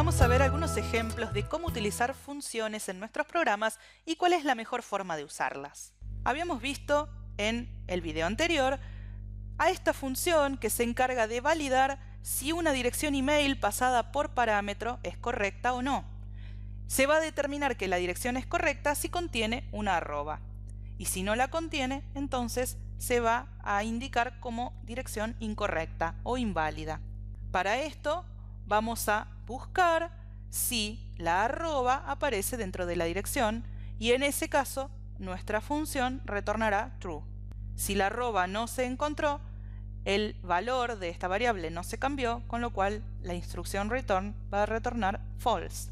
Vamos a ver algunos ejemplos de cómo utilizar funciones en nuestros programas y cuál es la mejor forma de usarlas. Habíamos visto en el video anterior a esta función que se encarga de validar si una dirección email pasada por parámetro es correcta o no. Se va a determinar que la dirección es correcta si contiene una arroba. Y si no la contiene, entonces se va a indicar como dirección incorrecta o inválida. Para esto vamos a buscar si la arroba aparece dentro de la dirección y en ese caso nuestra función retornará true. Si la arroba no se encontró, el valor de esta variable no se cambió, con lo cual la instrucción return va a retornar false.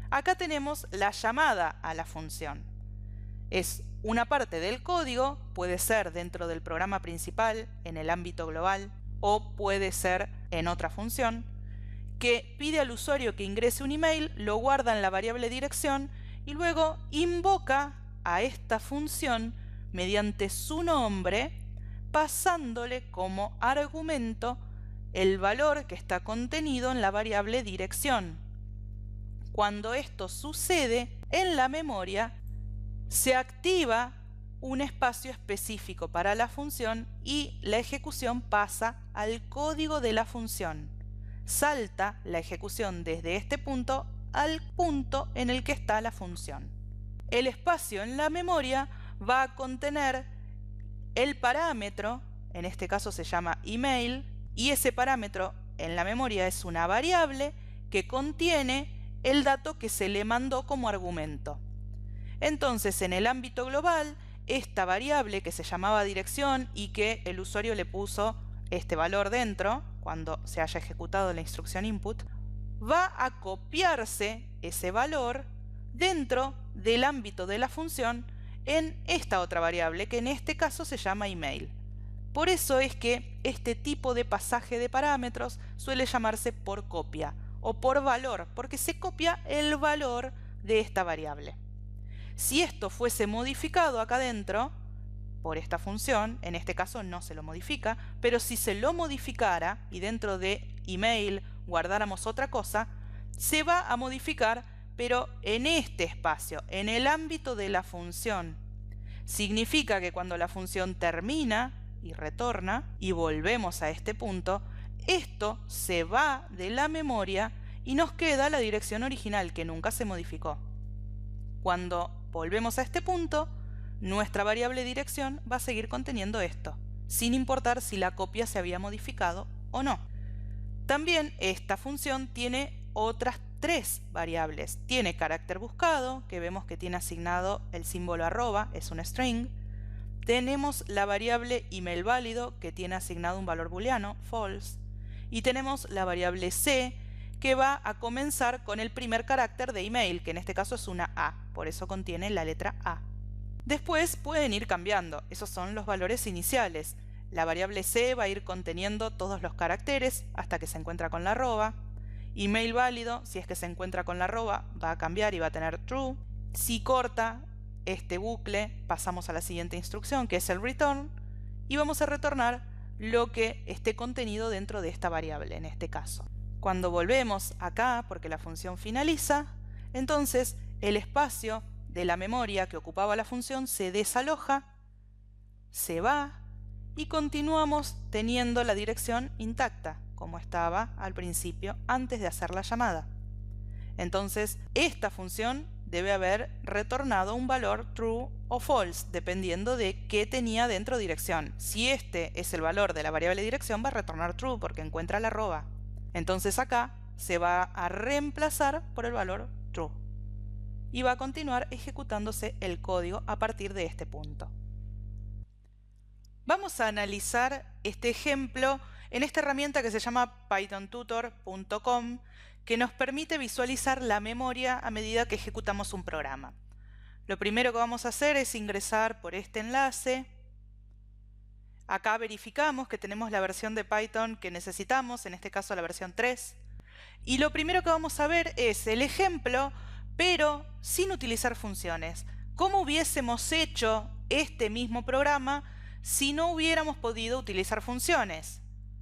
Acá tenemos la llamada a la función. Es una parte del código, puede ser dentro del programa principal, en el ámbito global, o puede ser en otra función, que pide al usuario que ingrese un email, lo guarda en la variable dirección y luego invoca a esta función mediante su nombre, pasándole como argumento el valor que está contenido en la variable dirección. Cuando esto sucede, en la memoria se activa un espacio específico para la función y la ejecución pasa al código de la función. Salta la ejecución desde este punto al punto en el que está la función. El espacio en la memoria va a contener el parámetro, en este caso se llama email, y ese parámetro en la memoria es una variable que contiene el dato que se le mandó como argumento. Entonces, en el ámbito global, esta variable que se llamaba dirección y que el usuario le puso este valor dentro, cuando se haya ejecutado la instrucción input, va a copiarse ese valor dentro del ámbito de la función en esta otra variable, que en este caso se llama email. Por eso es que este tipo de pasaje de parámetros suele llamarse por copia o por valor, porque se copia el valor de esta variable. Si esto fuese modificado acá dentro por esta función, en este caso no se lo modifica, pero si se lo modificara y dentro de email guardáramos otra cosa, se va a modificar, pero en este espacio, en el ámbito de la función. Significa que cuando la función termina y retorna y volvemos a este punto, esto se va de la memoria y nos queda la dirección original que nunca se modificó. Cuando volvemos a este punto, nuestra variable dirección va a seguir conteniendo esto, sin importar si la copia se había modificado o no. También esta función tiene otras tres variables. Tiene carácter buscado, que vemos que tiene asignado el símbolo arroba, es un string. Tenemos la variable email válido, que tiene asignado un valor booleano, false. Y tenemos la variable c, que va a comenzar con el primer carácter de email, que en este caso es una A, por eso contiene la letra A. Después pueden ir cambiando, esos son los valores iniciales. La variable c va a ir conteniendo todos los caracteres hasta que se encuentra con la arroba. Email válido, si es que se encuentra con la arroba, va a cambiar y va a tener true. Si corta este bucle, pasamos a la siguiente instrucción, que es el return, y vamos a retornar lo que esté contenido dentro de esta variable, en este caso. Cuando volvemos acá, porque la función finaliza, entonces el espacio de la memoria que ocupaba la función se desaloja, se va y continuamos teniendo la dirección intacta, como estaba al principio antes de hacer la llamada. Entonces, esta función debe haber retornado un valor true o false, dependiendo de qué tenía dentro dirección. Si este es el valor de la variable dirección, va a retornar true porque encuentra la arroba. Entonces acá se va a reemplazar por el valor true. Y va a continuar ejecutándose el código a partir de este punto. Vamos a analizar este ejemplo en esta herramienta que se llama pythontutor.com, que nos permite visualizar la memoria a medida que ejecutamos un programa. Lo primero que vamos a hacer es ingresar por este enlace. Acá verificamos que tenemos la versión de Python que necesitamos, en este caso la versión 3. Y lo primero que vamos a ver es el ejemplo, pero sin utilizar funciones. ¿Cómo hubiésemos hecho este mismo programa si no hubiéramos podido utilizar funciones?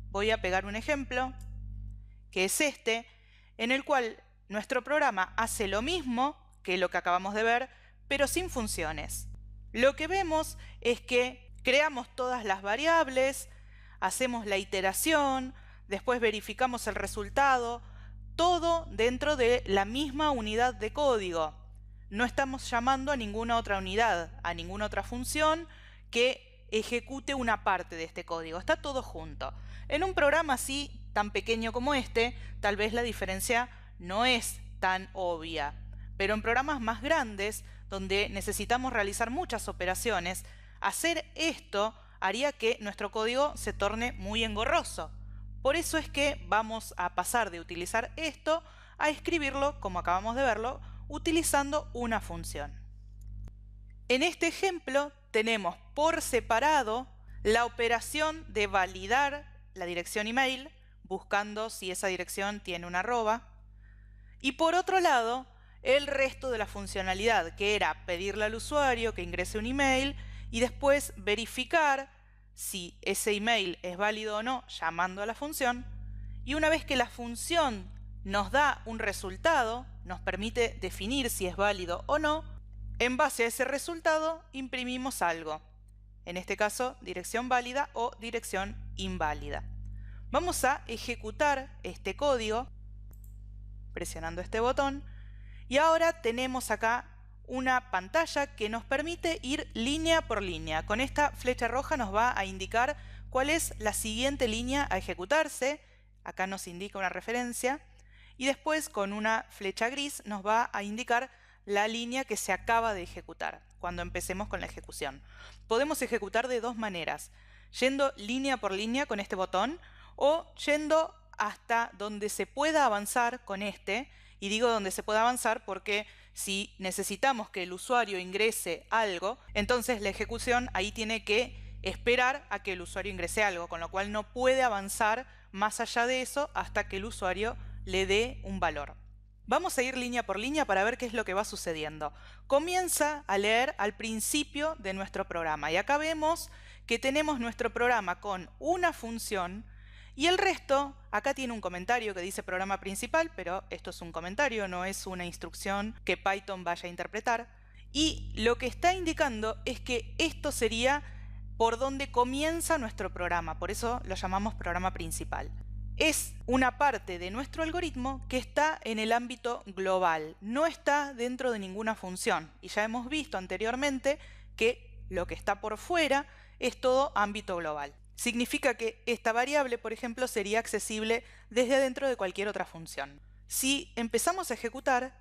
Voy a pegar un ejemplo, que es este. en el cual nuestro programa hace lo mismo que lo que acabamos de ver, pero sin funciones. Lo que vemos es que creamos todas las variables, hacemos la iteración, después verificamos el resultado, todo dentro de la misma unidad de código. No estamos llamando a ninguna otra unidad, a ninguna otra función que ejecute una parte de este código. Está todo junto. En un programa así, tan pequeño como este, tal vez la diferencia no es tan obvia. Pero en programas más grandes, donde necesitamos realizar muchas operaciones, hacer esto haría que nuestro código se torne muy engorroso. Por eso es que vamos a pasar de utilizar esto a escribirlo, como acabamos de verlo, utilizando una función. En este ejemplo tenemos por separado la operación de validar la dirección email, buscando si esa dirección tiene un arroba, y por otro lado el resto de la funcionalidad, que era pedirle al usuario que ingrese un email y después verificar si ese email es válido o no llamando a la función. Y una vez que la función nos da un resultado, nos permite definir si es válido o no, en base a ese resultado imprimimos algo. En este caso, dirección válida o dirección inválida. Vamos a ejecutar este código presionando este botón. Y ahora tenemos acá una pantalla que nos permite ir línea por línea. Con esta flecha roja nos va a indicar cuál es la siguiente línea a ejecutarse. Acá nos indica una referencia. Y después con una flecha gris nos va a indicar la línea que se acaba de ejecutar cuando empecemos con la ejecución. Podemos ejecutar de dos maneras, yendo línea por línea con este botón o yendo hasta donde se pueda avanzar con este. Y digo donde se pueda avanzar porque si necesitamos que el usuario ingrese algo, entonces la ejecución ahí tiene que esperar a que el usuario ingrese algo, con lo cual no puede avanzar más allá de eso hasta que el usuario le dé un valor. Vamos a ir línea por línea para ver qué es lo que va sucediendo. Comienza a leer al principio de nuestro programa y acá vemos que tenemos nuestro programa con una función y el resto, acá tiene un comentario que dice programa principal, pero esto es un comentario, no es una instrucción que Python vaya a interpretar. Y lo que está indicando es que esto sería por donde comienza nuestro programa, por eso lo llamamos programa principal. Es una parte de nuestro algoritmo que está en el ámbito global, no está dentro de ninguna función. Y ya hemos visto anteriormente que lo que está por fuera es todo ámbito global. Significa que esta variable, por ejemplo, sería accesible desde adentro de cualquier otra función. Si empezamos a ejecutar,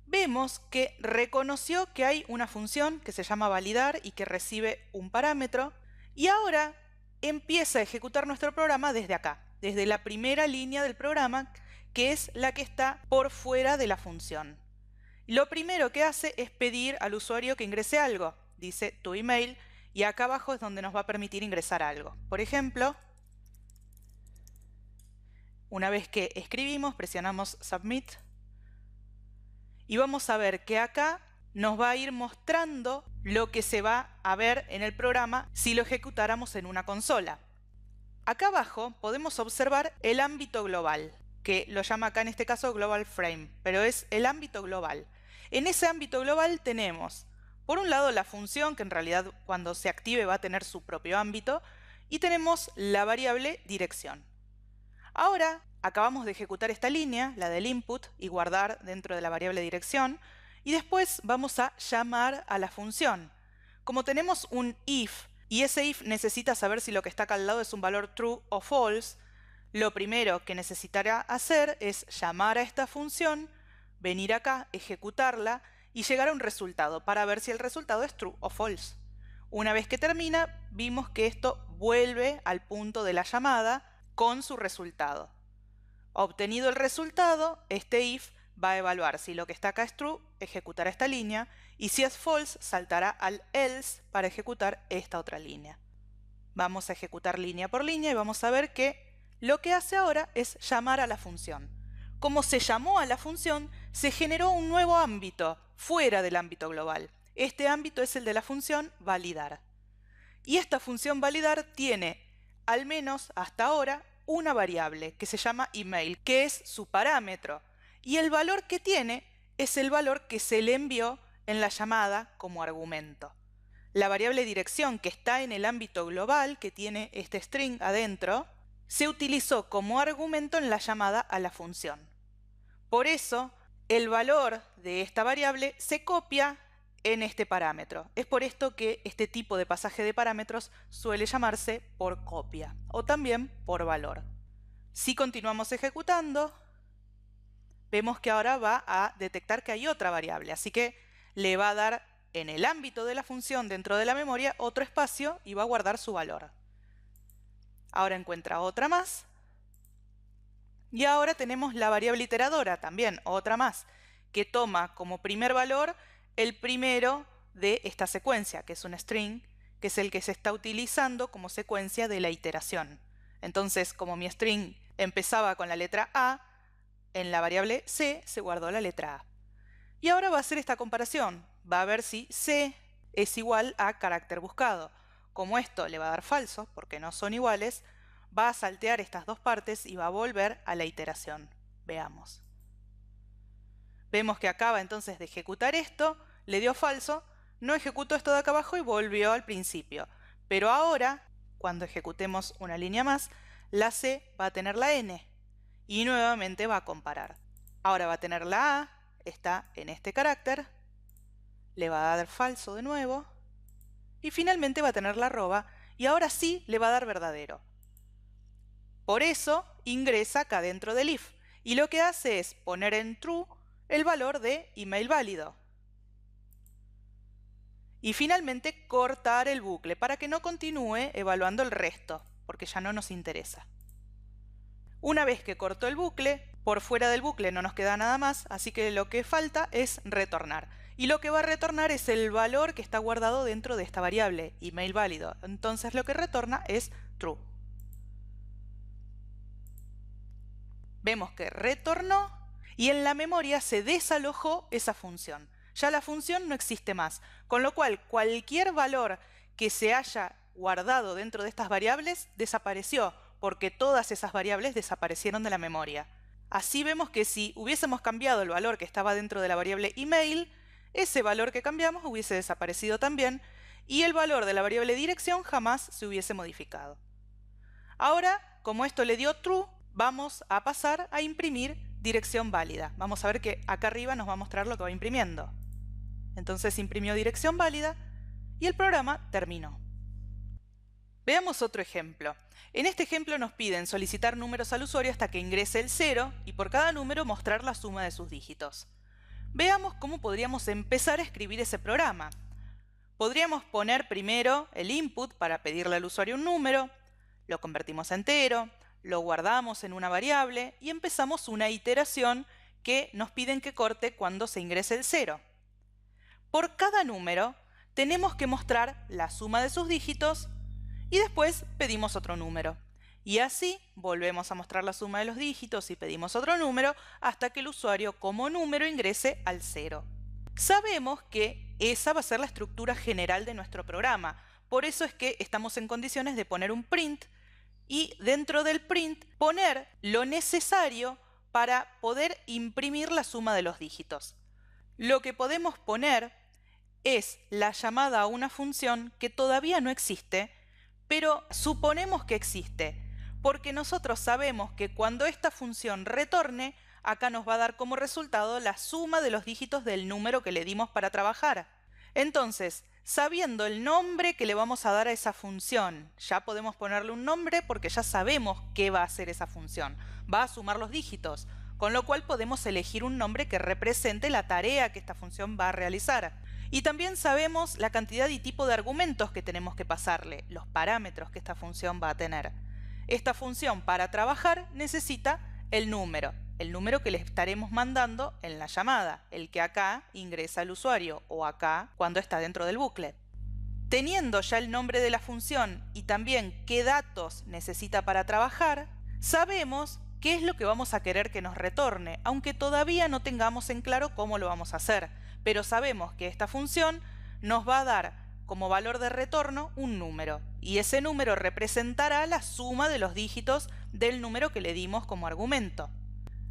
vemos que reconoció que hay una función que se llama validar y que recibe un parámetro, y ahora empieza a ejecutar nuestro programa desde acá, desde la primera línea del programa, que es la que está por fuera de la función. Lo primero que hace es pedir al usuario que ingrese algo. Dice tu email, y acá abajo es donde nos va a permitir ingresar algo. Por ejemplo, una vez que escribimos, presionamos Submit y vamos a ver que acá nos va a ir mostrando lo que se va a ver en el programa si lo ejecutáramos en una consola. Acá abajo podemos observar el ámbito global, que lo llama acá en este caso Global Frame, pero es el ámbito global. En ese ámbito global tenemos, por un lado, la función, que en realidad cuando se active va a tener su propio ámbito, y tenemos la variable dirección. Ahora, acabamos de ejecutar esta línea, la del input, y guardar dentro de la variable dirección, y después vamos a llamar a la función. Como tenemos un if, y ese if necesita saber si lo que está acá al lado es un valor true o false, lo primero que necesitará hacer es llamar a esta función, venir acá, ejecutarla, y llegar a un resultado para ver si el resultado es true o false. Una vez que termina, vimos que esto vuelve al punto de la llamada con su resultado. Obtenido el resultado, este if va a evaluar si lo que está acá es true, ejecutará esta línea, y si es false, saltará al else para ejecutar esta otra línea. Vamos a ejecutar línea por línea y vamos a ver que lo que hace ahora es llamar a la función. Como se llamó a la función, se generó un nuevo ámbito fuera del ámbito global. Este ámbito es el de la función validar. Y esta función validar tiene, al menos hasta ahora, una variable que se llama email, que es su parámetro, y el valor que tiene es el valor que se le envió en la llamada como argumento. La variable dirección, que está en el ámbito global, que tiene este string adentro, se utilizó como argumento en la llamada a la función. Por eso, el valor de esta variable se copia en este parámetro. Es por esto que este tipo de pasaje de parámetros suele llamarse por copia o también por valor. Si continuamos ejecutando, vemos que ahora va a detectar que hay otra variable, así que le va a dar en el ámbito de la función dentro de la memoria otro espacio y va a guardar su valor. Ahora encuentra otra más. Y ahora tenemos la variable iteradora, también otra más, que toma como primer valor el primero de esta secuencia, que es un string, que es el que se está utilizando como secuencia de la iteración. Entonces, como mi string empezaba con la letra A, en la variable C se guardó la letra A. Y ahora va a hacer esta comparación. Va a ver si C es igual a carácter buscado. Como esto le va a dar falso, porque no son iguales, va a saltear estas dos partes y va a volver a la iteración. Veamos. Vemos que acaba entonces de ejecutar esto, le dio falso, no ejecutó esto de acá abajo y volvió al principio. Pero ahora, cuando ejecutemos una línea más, la C va a tener la N y nuevamente va a comparar. Ahora va a tener la A, está en este carácter, le va a dar falso de nuevo y finalmente va a tener la arroba y ahora sí le va a dar verdadero. Por eso ingresa acá dentro del if y lo que hace es poner en true el valor de email válido. Y finalmente cortar el bucle para que no continúe evaluando el resto, porque ya no nos interesa. Una vez que cortó el bucle, por fuera del bucle no nos queda nada más, así que lo que falta es retornar. Y lo que va a retornar es el valor que está guardado dentro de esta variable, email válido. Entonces lo que retorna es true. Vemos que retornó y en la memoria se desalojó esa función. Ya la función no existe más, con lo cual cualquier valor que se haya guardado dentro de estas variables desapareció, porque todas esas variables desaparecieron de la memoria. Así vemos que si hubiésemos cambiado el valor que estaba dentro de la variable email, ese valor que cambiamos hubiese desaparecido también y el valor de la variable dirección jamás se hubiese modificado. Ahora, como esto le dio true, vamos a pasar a imprimir dirección válida. Vamos a ver que acá arriba nos va a mostrar lo que va imprimiendo. Entonces imprimió dirección válida y el programa terminó. Veamos otro ejemplo. En este ejemplo nos piden solicitar números al usuario hasta que ingrese el 0 y por cada número mostrar la suma de sus dígitos. Veamos cómo podríamos empezar a escribir ese programa. Podríamos poner primero el input para pedirle al usuario un número, lo convertimos a entero, lo guardamos en una variable y empezamos una iteración que nos piden que corte cuando se ingrese el 0. Por cada número tenemos que mostrar la suma de sus dígitos y después pedimos otro número. Y así volvemos a mostrar la suma de los dígitos y pedimos otro número hasta que el usuario como número ingrese al 0. Sabemos que esa va a ser la estructura general de nuestro programa. Por eso es que estamos en condiciones de poner un print y dentro del print poner lo necesario para poder imprimir la suma de los dígitos. Lo que podemos poner es la llamada a una función que todavía no existe, pero suponemos que existe, porque nosotros sabemos que cuando esta función retorne, acá nos va a dar como resultado la suma de los dígitos del número que le dimos para trabajar. Entonces, sabiendo el nombre que le vamos a dar a esa función, ya podemos ponerle un nombre porque ya sabemos qué va a hacer esa función. Va a sumar los dígitos, con lo cual podemos elegir un nombre que represente la tarea que esta función va a realizar. Y también sabemos la cantidad y tipo de argumentos que tenemos que pasarle, los parámetros que esta función va a tener. Esta función para trabajar necesita el número que le estaremos mandando en la llamada, el que acá ingresa el usuario o acá cuando está dentro del bucle. Teniendo ya el nombre de la función y también qué datos necesita para trabajar, sabemos qué es lo que vamos a querer que nos retorne, aunque todavía no tengamos en claro cómo lo vamos a hacer. Pero sabemos que esta función nos va a dar como valor de retorno un número. y ese número representará la suma de los dígitos del número que le dimos como argumento.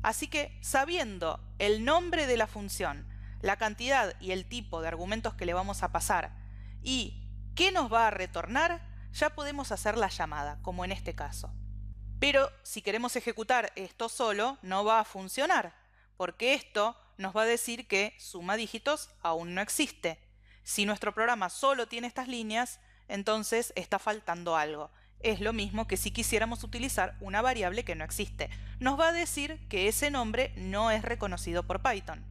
Así que, sabiendo el nombre de la función, la cantidad y el tipo de argumentos que le vamos a pasar y qué nos va a retornar, ya podemos hacer la llamada, como en este caso. Pero si queremos ejecutar esto solo, no va a funcionar, porque esto nos va a decir que suma dígitos aún no existe. Si nuestro programa solo tiene estas líneas, entonces está faltando algo. Es lo mismo que si quisiéramos utilizar una variable que no existe. Nos va a decir que ese nombre no es reconocido por Python.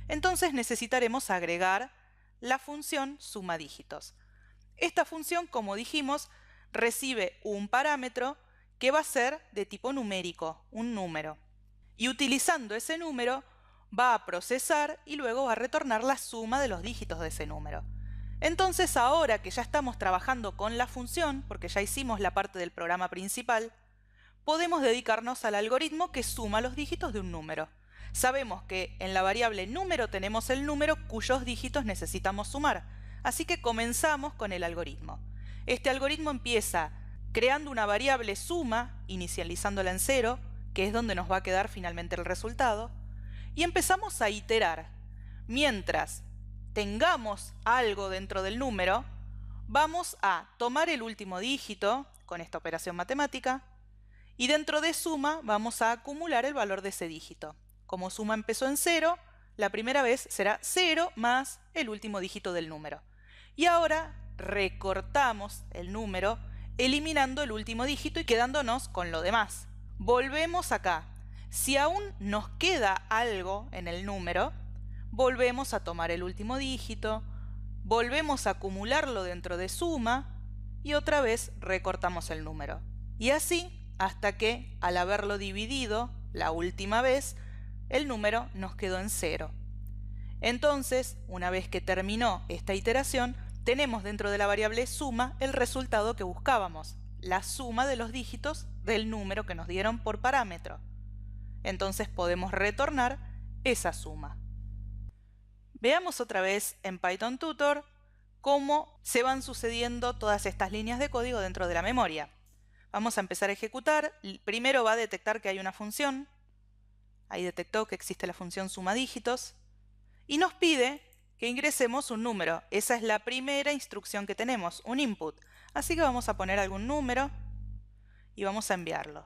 Entonces necesitaremos agregar la función suma dígitos. Esta función, como dijimos, recibe un parámetro que va a ser de tipo numérico, un número. Y utilizando ese número va a procesar y luego va a retornar la suma de los dígitos de ese número. Entonces ahora que ya estamos trabajando con la función, porque ya hicimos la parte del programa principal, podemos dedicarnos al algoritmo que suma los dígitos de un número. Sabemos que en la variable número tenemos el número cuyos dígitos necesitamos sumar, así que comenzamos con el algoritmo. Este algoritmo empieza creando una variable suma, inicializándola en 0, que es donde nos va a quedar finalmente el resultado, y empezamos a iterar. Mientras tengamos algo dentro del número, vamos a tomar el último dígito con esta operación matemática y dentro de suma vamos a acumular el valor de ese dígito. Como suma empezó en 0, la primera vez será 0 más el último dígito del número. Y ahora recortamos el número eliminando el último dígito y quedándonos con lo demás. Volvemos acá. Si aún nos queda algo en el número, volvemos a tomar el último dígito, volvemos a acumularlo dentro de suma y otra vez recortamos el número. Y así hasta que, al haberlo dividido la última vez, el número nos quedó en 0. Entonces, una vez que terminó esta iteración, tenemos dentro de la variable suma el resultado que buscábamos, la suma de los dígitos del número que nos dieron por parámetro. Entonces podemos retornar esa suma. Veamos otra vez en Python Tutor cómo se van sucediendo todas estas líneas de código dentro de la memoria. Vamos a empezar a ejecutar. Primero va a detectar que hay una función. Ahí detectó que existe la función suma dígitos. Y nos pide que ingresemos un número. Esa es la primera instrucción que tenemos, un input. Así que vamos a poner algún número y vamos a enviarlo.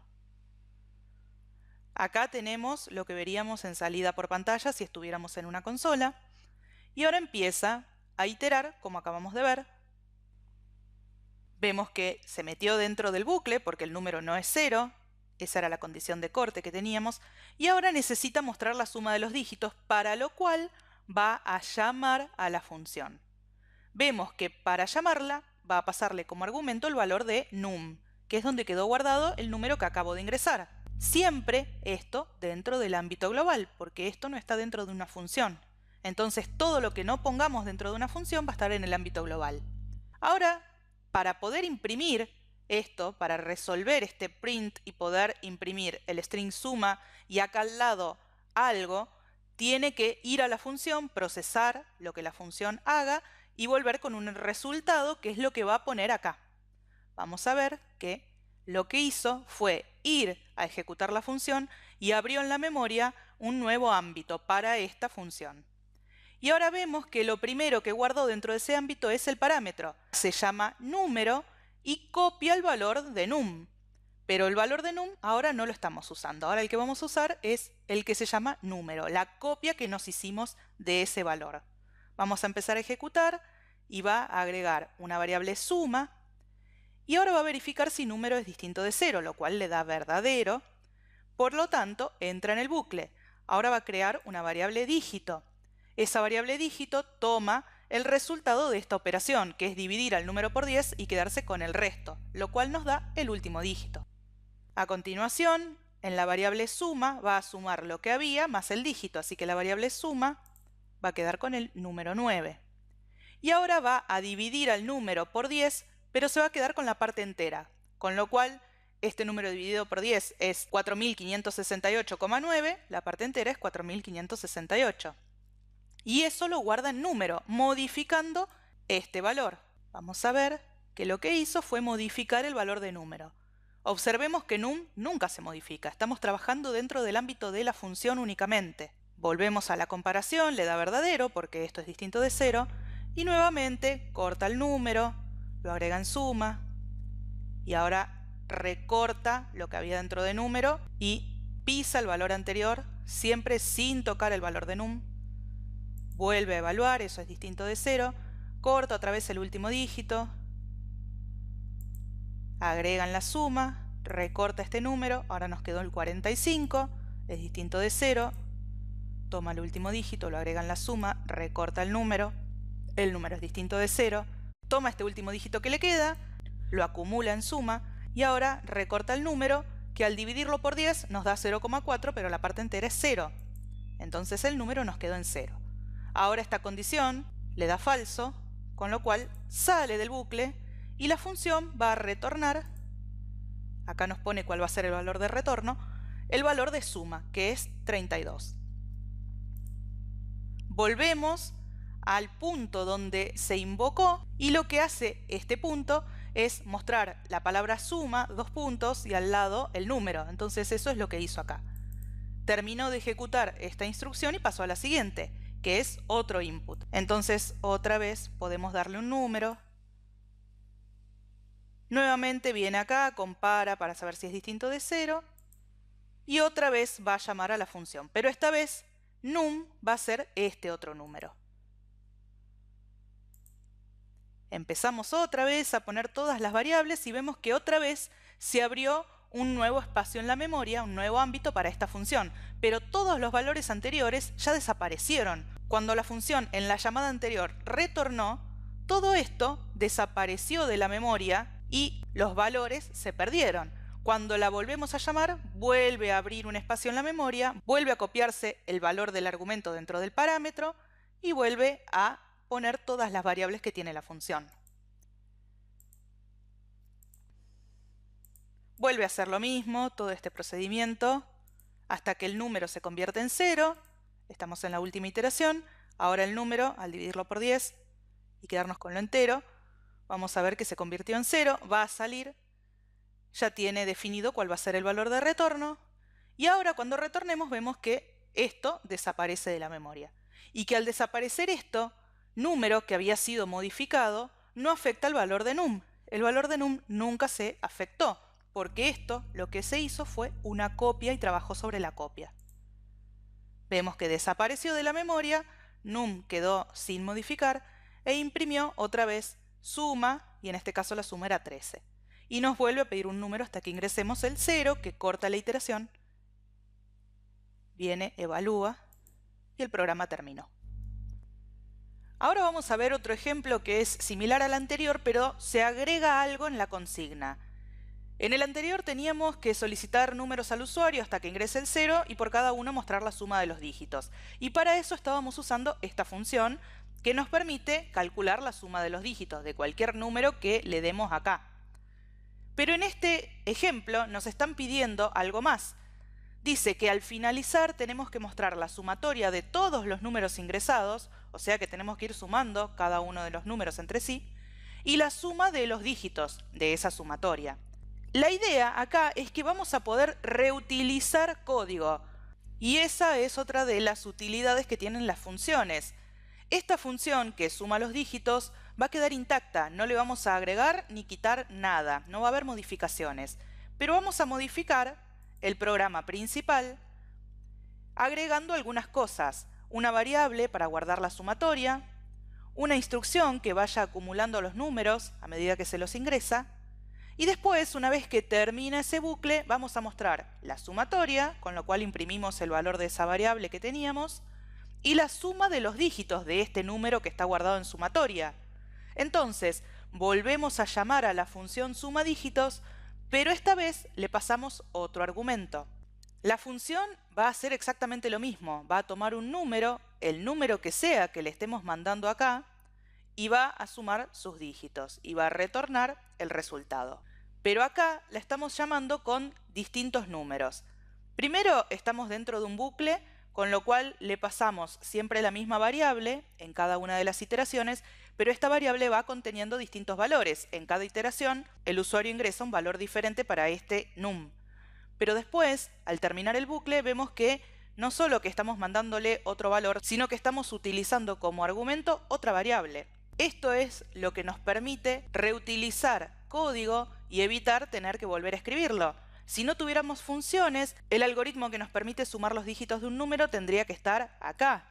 Acá tenemos lo que veríamos en salida por pantalla si estuviéramos en una consola. Y ahora empieza a iterar, como acabamos de ver. Vemos que se metió dentro del bucle porque el número no es 0. Esa era la condición de corte que teníamos. Y ahora necesita mostrar la suma de los dígitos, para lo cual va a llamar a la función. Vemos que para llamarla va a pasarle como argumento el valor de num, que es donde quedó guardado el número que acabo de ingresar. Siempre esto dentro del ámbito global, porque esto no está dentro de una función. Entonces todo lo que no pongamos dentro de una función va a estar en el ámbito global. Ahora, para poder imprimir esto, para resolver este print y poder imprimir el string suma y acá al lado algo, tiene que ir a la función, procesar lo que la función haga y volver con un resultado que es lo que va a poner acá. Vamos a ver que lo que hizo fue ir a ejecutar la función y abrió en la memoria un nuevo ámbito para esta función. Y ahora vemos que lo primero que guardó dentro de ese ámbito es el parámetro. Se llama número y copia el valor de num. Pero el valor de num ahora no lo estamos usando. Ahora el que vamos a usar es el que se llama número, la copia que nos hicimos de ese valor. Vamos a empezar a ejecutar y va a agregar una variable suma. Y ahora va a verificar si número es distinto de 0, lo cual le da verdadero. Por lo tanto, entra en el bucle. Ahora va a crear una variable dígito. Esa variable dígito toma el resultado de esta operación, que es dividir al número por 10 y quedarse con el resto, lo cual nos da el último dígito. A continuación, en la variable suma va a sumar lo que había más el dígito, así que la variable suma va a quedar con el número 9. Y ahora va a dividir al número por 10, pero se va a quedar con la parte entera, con lo cual este número dividido por 10 es 4568,9, la parte entera es 4568. Y eso lo guarda en número, modificando este valor. Vamos a ver que lo que hizo fue modificar el valor de número. Observemos que num nunca se modifica, estamos trabajando dentro del ámbito de la función únicamente. Volvemos a la comparación, le da verdadero porque esto es distinto de 0, y nuevamente corta el número, lo agrega en suma, y ahora recorta lo que había dentro de número y pisa el valor anterior, siempre sin tocar el valor de num. Vuelve a evaluar, eso es distinto de 0, corta otra vez el último dígito, agrega en la suma, recorta este número, ahora nos quedó el 45, es distinto de 0, toma el último dígito, lo agrega en la suma, recorta el número es distinto de 0, toma este último dígito que le queda, lo acumula en suma y ahora recorta el número que al dividirlo por 10 nos da 0,4, pero la parte entera es 0. Entonces el número nos quedó en 0. Ahora esta condición le da falso, con lo cual sale del bucle y la función va a retornar, acá nos pone cuál va a ser el valor de retorno, el valor de suma, que es 32. Volvemos al punto donde se invocó y lo que hace este punto es mostrar la palabra suma, 2 puntos, y al lado el número. Entonces eso es lo que hizo acá. Terminó de ejecutar esta instrucción y pasó a la siguiente, que es otro input. Entonces otra vez podemos darle un número. Nuevamente viene acá, compara para saber si es distinto de 0 y otra vez va a llamar a la función, pero esta vez num va a ser este otro número. Empezamos otra vez a poner todas las variables y vemos que otra vez se abrió un nuevo espacio en la memoria, un nuevo ámbito para esta función, pero todos los valores anteriores ya desaparecieron. Cuando la función en la llamada anterior retornó, todo esto desapareció de la memoria y los valores se perdieron. Cuando la volvemos a llamar, vuelve a abrir un espacio en la memoria, vuelve a copiarse el valor del argumento dentro del parámetro y vuelve a poner todas las variables que tiene la función. Vuelve a hacer lo mismo, todo este procedimiento, hasta que el número se convierte en 0. Estamos en la última iteración. Ahora el número, al dividirlo por 10 y quedarnos con lo entero, vamos a ver que se convirtió en 0, va a salir, ya tiene definido cuál va a ser el valor de retorno, y ahora cuando retornemos vemos que esto desaparece de la memoria. Y que al desaparecer esto, número que había sido modificado no afecta el valor de num. El valor de num nunca se afectó, porque esto lo que se hizo fue una copia y trabajó sobre la copia. Vemos que desapareció de la memoria, num quedó sin modificar e imprimió otra vez suma, y en este caso la suma era 13. Y nos vuelve a pedir un número hasta que ingresemos el 0, que corta la iteración. Viene, evalúa y el programa terminó. Ahora vamos a ver otro ejemplo que es similar al anterior, pero se agrega algo en la consigna. En el anterior teníamos que solicitar números al usuario hasta que ingrese el 0 y por cada uno mostrar la suma de los dígitos. Y para eso estábamos usando esta función que nos permite calcular la suma de los dígitos de cualquier número que le demos acá. Pero en este ejemplo nos están pidiendo algo más. Dice que al finalizar tenemos que mostrar la sumatoria de todos los números ingresados, o sea que tenemos que ir sumando cada uno de los números entre sí, y la suma de los dígitos de esa sumatoria. La idea acá es que vamos a poder reutilizar código, y esa es otra de las utilidades que tienen las funciones. Esta función que suma los dígitos va a quedar intacta, no le vamos a agregar ni quitar nada, no va a haber modificaciones, pero vamos a modificar el programa principal agregando algunas cosas, una variable para guardar la sumatoria, una instrucción que vaya acumulando los números a medida que se los ingresa, y después, una vez que termina ese bucle, vamos a mostrar la sumatoria, con lo cual imprimimos el valor de esa variable que teníamos, y la suma de los dígitos de este número que está guardado en sumatoria. Entonces, volvemos a llamar a la función suma dígitos, pero esta vez le pasamos otro argumento. La función va a hacer exactamente lo mismo, va a tomar un número, el número que sea que le estemos mandando acá, y va a sumar sus dígitos y va a retornar el resultado. Pero acá la estamos llamando con distintos números. Primero estamos dentro de un bucle, con lo cual le pasamos siempre la misma variable en cada una de las iteraciones, pero esta variable va conteniendo distintos valores. En cada iteración, el usuario ingresa un valor diferente para este num. Pero después, al terminar el bucle, vemos que no solo que estamos mandándole otro valor, sino que estamos utilizando como argumento otra variable. Esto es lo que nos permite reutilizar código y evitar tener que volver a escribirlo. Si no tuviéramos funciones, el algoritmo que nos permite sumar los dígitos de un número tendría que estar acá.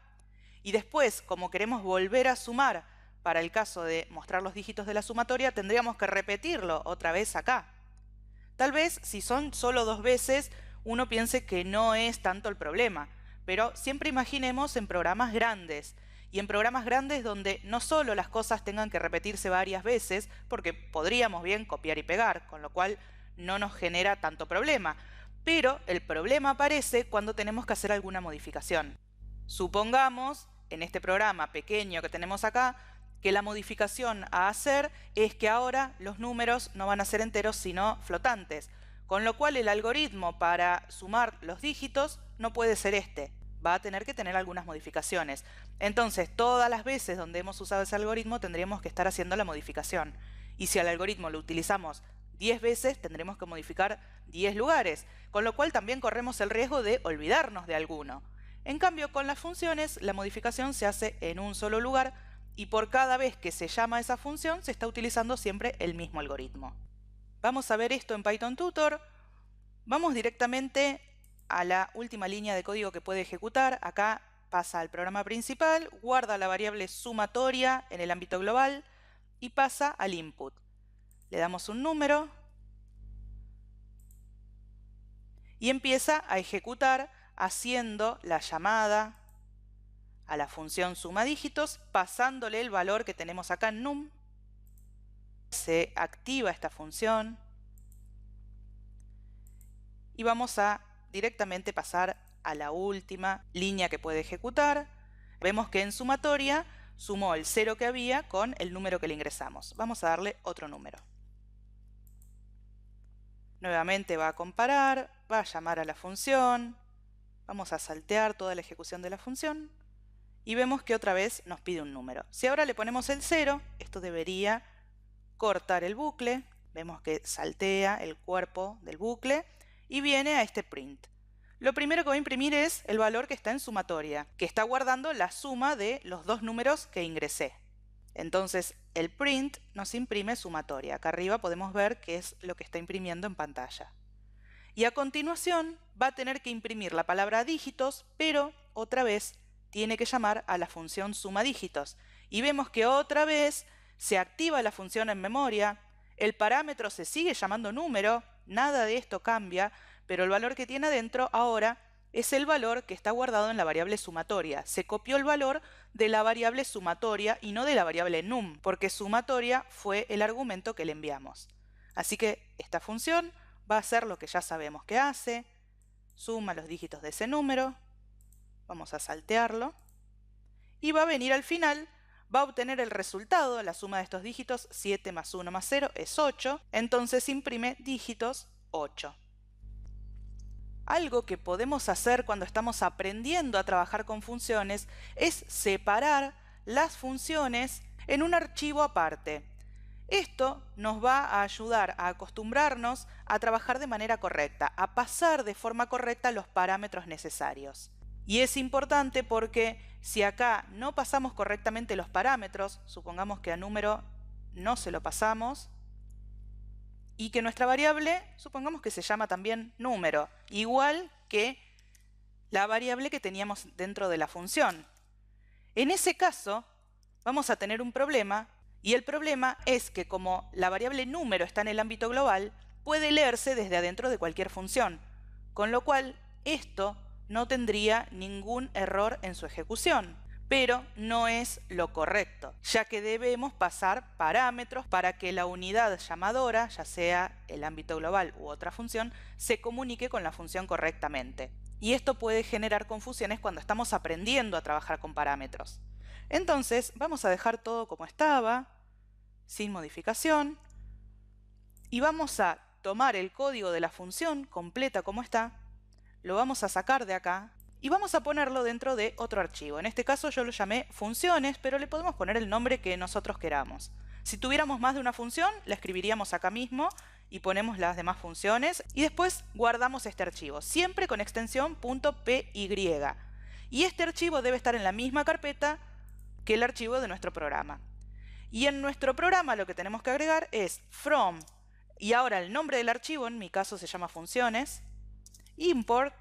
Y después, como queremos volver a sumar, para el caso de mostrar los dígitos de la sumatoria, tendríamos que repetirlo otra vez acá. Tal vez, si son solo 2 veces, uno piense que no es tanto el problema, pero siempre imaginemos en programas grandes, y en programas grandes donde no solo las cosas tengan que repetirse varias veces, porque podríamos bien copiar y pegar, con lo cual no nos genera tanto problema, pero el problema aparece cuando tenemos que hacer alguna modificación. Supongamos, en este programa pequeño que tenemos acá, que la modificación a hacer es que ahora los números no van a ser enteros sino flotantes, con lo cual el algoritmo para sumar los dígitos no puede ser este, va a tener que tener algunas modificaciones. Entonces, todas las veces donde hemos usado ese algoritmo tendríamos que estar haciendo la modificación. Y si al algoritmo lo utilizamos 10 veces, tendremos que modificar 10 lugares, con lo cual también corremos el riesgo de olvidarnos de alguno. En cambio, con las funciones, la modificación se hace en un solo lugar y por cada vez que se llama esa función, se está utilizando siempre el mismo algoritmo. Vamos a ver esto en Python Tutor. Vamos directamente a la última línea de código que puede ejecutar. Acá pasa al programa principal, guarda la variable sumatoria en el ámbito global y pasa al input. Le damos un número y empieza a ejecutar haciendo la llamada a la función suma dígitos, pasándole el valor que tenemos acá en num. Se activa esta función y vamos a directamente pasar a la última línea que puede ejecutar. Vemos que en sumatoria sumó el 0 que había con el número que le ingresamos. Vamos a darle otro número. Nuevamente va a comparar, va a llamar a la función, vamos a saltear toda la ejecución de la función y vemos que otra vez nos pide un número. Si ahora le ponemos el 0, esto debería cortar el bucle. Vemos que saltea el cuerpo del bucle y viene a este print. Lo primero que voy a imprimir es el valor que está en sumatoria, que está guardando la suma de los dos números que ingresé. Entonces el print nos imprime sumatoria. Acá arriba podemos ver qué es lo que está imprimiendo en pantalla. Y a continuación va a tener que imprimir la palabra dígitos, pero otra vez tiene que llamar a la función suma dígitos. Y vemos que otra vez se activa la función en memoria, el parámetro se sigue llamando número, nada de esto cambia, pero el valor que tiene adentro ahora es el valor que está guardado en la variable sumatoria. Se copió el valor de la variable sumatoria y no de la variable num, porque sumatoria fue el argumento que le enviamos. Así que esta función va a hacer lo que ya sabemos que hace, suma los dígitos de ese número, vamos a saltearlo, y va a venir al final, va a obtener el resultado, la suma de estos dígitos, 7 más 1 más 0 es 8, entonces imprime dígitos 8. Algo que podemos hacer cuando estamos aprendiendo a trabajar con funciones es separar las funciones en un archivo aparte. Esto nos va a ayudar a acostumbrarnos a trabajar de manera correcta, a pasar de forma correcta los parámetros necesarios. Y es importante porque si acá no pasamos correctamente los parámetros, supongamos que a número no se lo pasamos, y que nuestra variable, supongamos que se llama también número, igual que la variable que teníamos dentro de la función. En ese caso, vamos a tener un problema, y el problema es que como la variable número está en el ámbito global, puede leerse desde adentro de cualquier función, con lo cual esto no tendría ningún error en su ejecución. Pero no es lo correcto, ya que debemos pasar parámetros para que la unidad llamadora, ya sea el ámbito global u otra función, se comunique con la función correctamente. Y esto puede generar confusiones cuando estamos aprendiendo a trabajar con parámetros. Entonces, vamos a dejar todo como estaba, sin modificación, y vamos a tomar el código de la función completa como está, lo vamos a sacar de acá, y vamos a ponerlo dentro de otro archivo. En este caso yo lo llamé funciones, pero le podemos poner el nombre que nosotros queramos. Si tuviéramos más de una función, la escribiríamos acá mismo y ponemos las demás funciones y después guardamos este archivo, siempre con extensión .py. Y este archivo debe estar en la misma carpeta que el archivo de nuestro programa. Y en nuestro programa lo que tenemos que agregar es from, y ahora el nombre del archivo, en mi caso se llama funciones, import,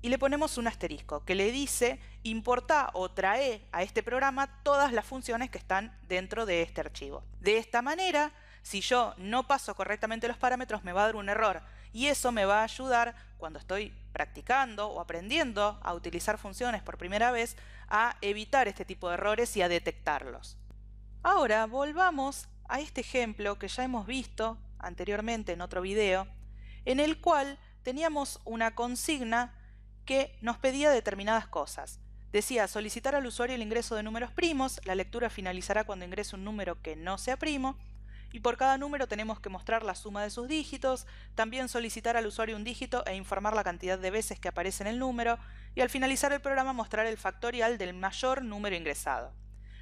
y le ponemos un asterisco que le dice importa o trae a este programa todas las funciones que están dentro de este archivo. De esta manera, si yo no paso correctamente los parámetros, me va a dar un error y eso me va a ayudar cuando estoy practicando o aprendiendo a utilizar funciones por primera vez a evitar este tipo de errores y a detectarlos. Ahora volvamos a este ejemplo que ya hemos visto anteriormente en otro video, en el cual teníamos una consigna que nos pedía determinadas cosas. Decía solicitar al usuario el ingreso de números primos, la lectura finalizará cuando ingrese un número que no sea primo, y por cada número tenemos que mostrar la suma de sus dígitos, también solicitar al usuario un dígito e informar la cantidad de veces que aparece en el número, y al finalizar el programa mostrar el factorial del mayor número ingresado.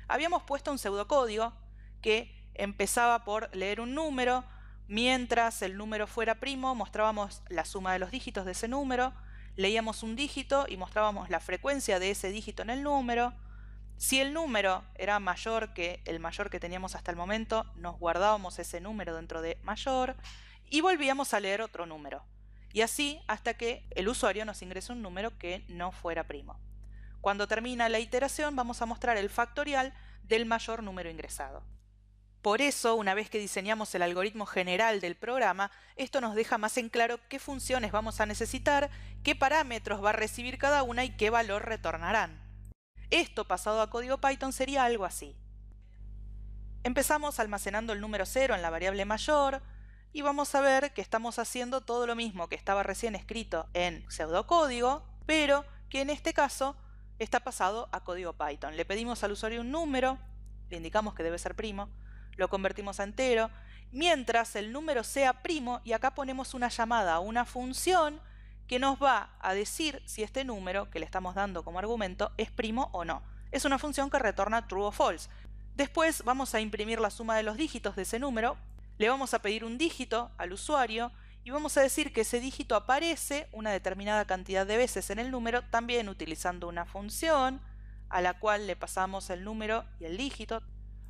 Habíamos puesto un pseudocódigo que empezaba por leer un número, mientras el número fuera primo mostrábamos la suma de los dígitos de ese número, leíamos un dígito y mostrábamos la frecuencia de ese dígito en el número. Si el número era mayor que el mayor que teníamos hasta el momento, nos guardábamos ese número dentro de mayor y volvíamos a leer otro número. Y así hasta que el usuario nos ingrese un número que no fuera primo. Cuando termina la iteración vamos a mostrar el factorial del mayor número ingresado. Por eso, una vez que diseñamos el algoritmo general del programa, esto nos deja más en claro qué funciones vamos a necesitar, qué parámetros va a recibir cada una y qué valor retornarán. Esto pasado a código Python sería algo así. Empezamos almacenando el número 0 en la variable mayor y vamos a ver que estamos haciendo todo lo mismo que estaba recién escrito en pseudocódigo, pero que en este caso está pasado a código Python. Le pedimos al usuario un número, le indicamos que debe ser primo, lo convertimos a entero, mientras el número sea primo, y acá ponemos una llamada a una función que nos va a decir si este número que le estamos dando como argumento es primo o no. Es una función que retorna true o false. Después vamos a imprimir la suma de los dígitos de ese número, le vamos a pedir un dígito al usuario y vamos a decir que ese dígito aparece una determinada cantidad de veces en el número, también utilizando una función a la cual le pasamos el número y el dígito.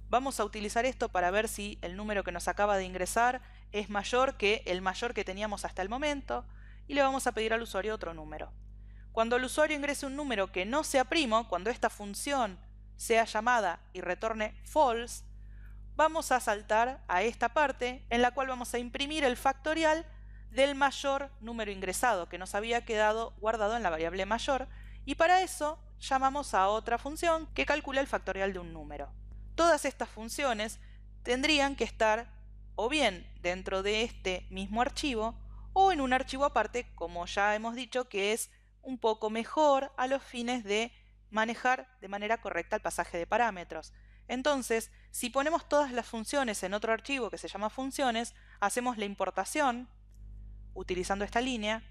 Vamos a utilizar esto para ver si el número que nos acaba de ingresar es mayor que el mayor que teníamos hasta el momento y le vamos a pedir al usuario otro número. Cuando el usuario ingrese un número que no sea primo, cuando esta función sea llamada y retorne false, vamos a saltar a esta parte en la cual vamos a imprimir el factorial del mayor número ingresado que nos había quedado guardado en la variable mayor, y para eso llamamos a otra función que calcula el factorial de un número. Todas estas funciones tendrían que estar o bien dentro de este mismo archivo o en un archivo aparte, como ya hemos dicho, que es un poco mejor a los fines de manejar de manera correcta el pasaje de parámetros. Entonces, si ponemos todas las funciones en otro archivo que se llama funciones, hacemos la importación utilizando esta línea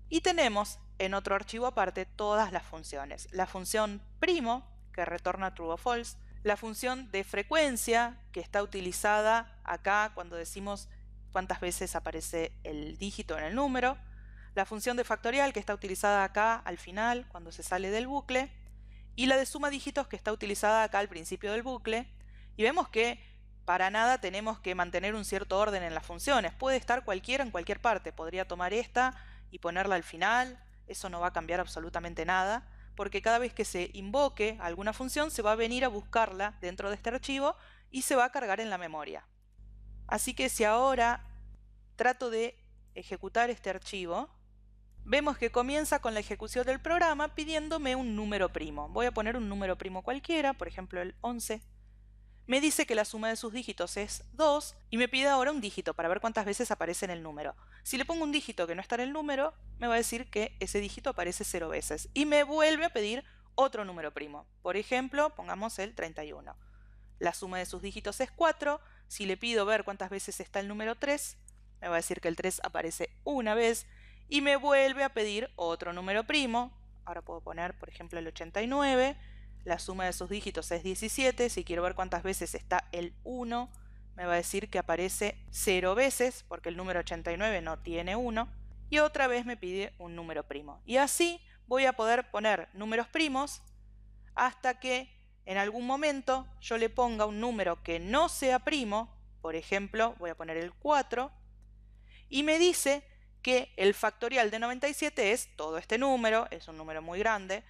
y tenemos en otro archivo aparte todas las funciones. La función primo, que retorna true o false, la función de frecuencia, que está utilizada acá cuando decimos cuántas veces aparece el dígito en el número, la función de factorial, que está utilizada acá al final cuando se sale del bucle, y la de suma dígitos, que está utilizada acá al principio del bucle. Y vemos que para nada tenemos que mantener un cierto orden en las funciones. Puede estar cualquiera en cualquier parte. Podría tomar esta y ponerla al final. Eso no va a cambiar absolutamente nada, porque cada vez que se invoque alguna función se va a venir a buscarla dentro de este archivo y se va a cargar en la memoria. Así que si ahora trato de ejecutar este archivo, vemos que comienza con la ejecución del programa pidiéndome un número primo. Voy a poner un número primo cualquiera, por ejemplo el 11. Me dice que la suma de sus dígitos es 2 y me pide ahora un dígito para ver cuántas veces aparece en el número. Si le pongo un dígito que no está en el número, me va a decir que ese dígito aparece 0 veces y me vuelve a pedir otro número primo. Por ejemplo, pongamos el 31. La suma de sus dígitos es 4. Si le pido ver cuántas veces está el número 3, me va a decir que el 3 aparece una vez y me vuelve a pedir otro número primo. Ahora puedo poner, por ejemplo, el 89. La suma de sus dígitos es 17. Si quiero ver cuántas veces está el 1, me va a decir que aparece 0 veces, porque el número 89 no tiene 1. Y otra vez me pide un número primo. Y así voy a poder poner números primos hasta que en algún momento yo le ponga un número que no sea primo. Por ejemplo, voy a poner el 4, y me dice que el factorial de 97 es todo este número, es un número muy grande,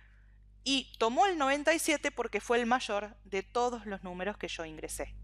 y tomó el 97 porque fue el mayor de todos los números que yo ingresé.